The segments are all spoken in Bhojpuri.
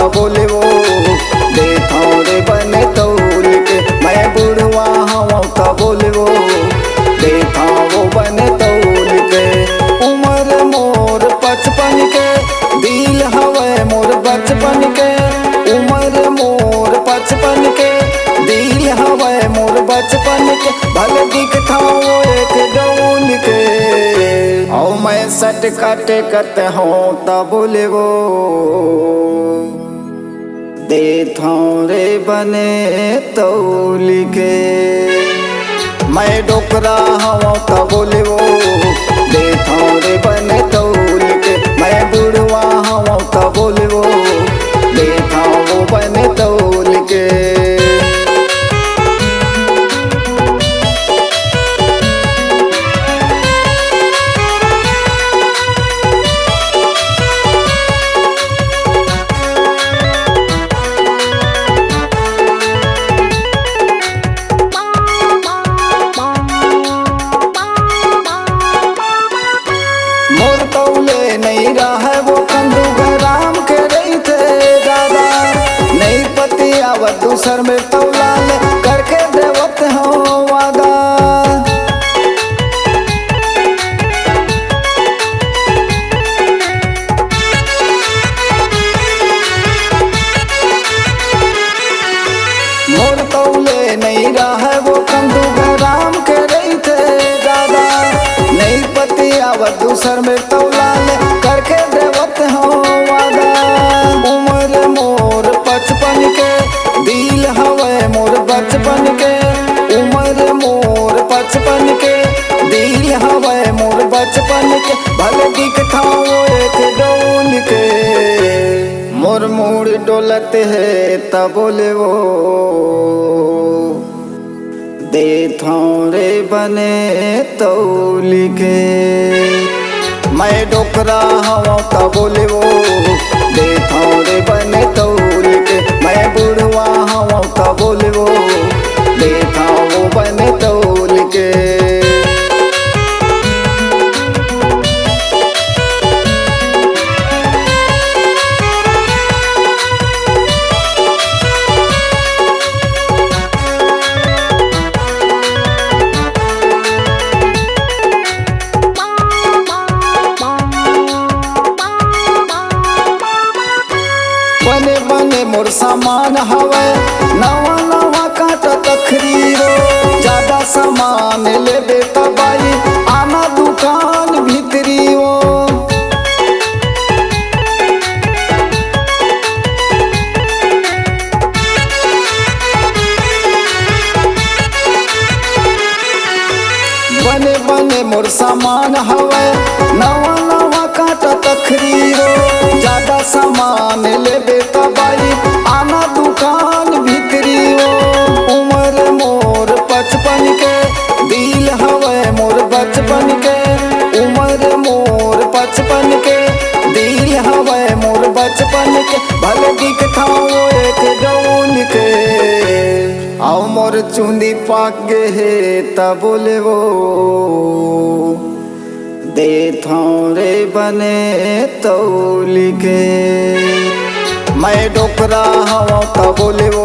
तब बोले वो देखो रे बने तौल के। मैं बुढ़वा हूँ तब बोले वो देखा वो बने तौल के। उम्र मोर 55 के दिल हवे मोर बचपन के। उम्र मोर 55 के दिल हवे मोर बचपन के। भले दिखता वो एक डोल के और मैं सट काटे करते हूँ तब बोले वो देखो रे बने तौल के। मैं डोकरा हूँ तब बोले वो देखो रे बने तौल के। मैं बुढ़वा हूँ तब बोले वो देखो वो बने तौल के। नहीं रहा वो कंदू राम के रही थे दादा। नहीं पति आवत दूसर में तौला ले करके देवत हो वादा। मोर तौले नहीं रहा वो कंदू राम के रही थे दादा। नहीं पति आवत दूसर में तौला ले करके देवत हो वादा। उम्र मोर 55 के दिल हवे मोर बचपन के। उम्र मोर 55 के दिल हवे मोर बचपन के। भले दिखता वो एक डोल के मोर मूड डोलत है तब बोले वो देखो रे बने तौल के। मैं डोकरा हूँ तब बोले वो देखो रे बने तौल के। मैं बुढ़वा हूँ तब बोले वो देखो वो बने तौल के। बने बने मोर सामान हवे नवा नवा काटा तखरी रो। ज्यादा सामान ले बेटा बाई आना दुकान भीतरी हो। बने बने मोर सामान हवे नवा नवा काटा तखरी रो। ज्यादा सामान ले बेटा बाई आना दुकान भीतरी हो। उम्र मोर 55 के दिल हवे मोर बचपन के। उम्र मोर 55 के दिल हवे मोर बचपन के। भले दिखता वो एक डोल के आओ मोर चूंदी पाक गे है तब बोले वो देखो रे बने तौल के। मैं डोकरा हूँ तब बोले वो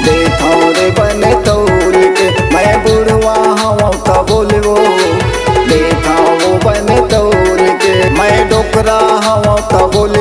देखो रे बने तौल के। मैं बुढ़वा हूँ तब बोले वो देखो वो बने तौल के। मैं डोकरा हूँ तब बोले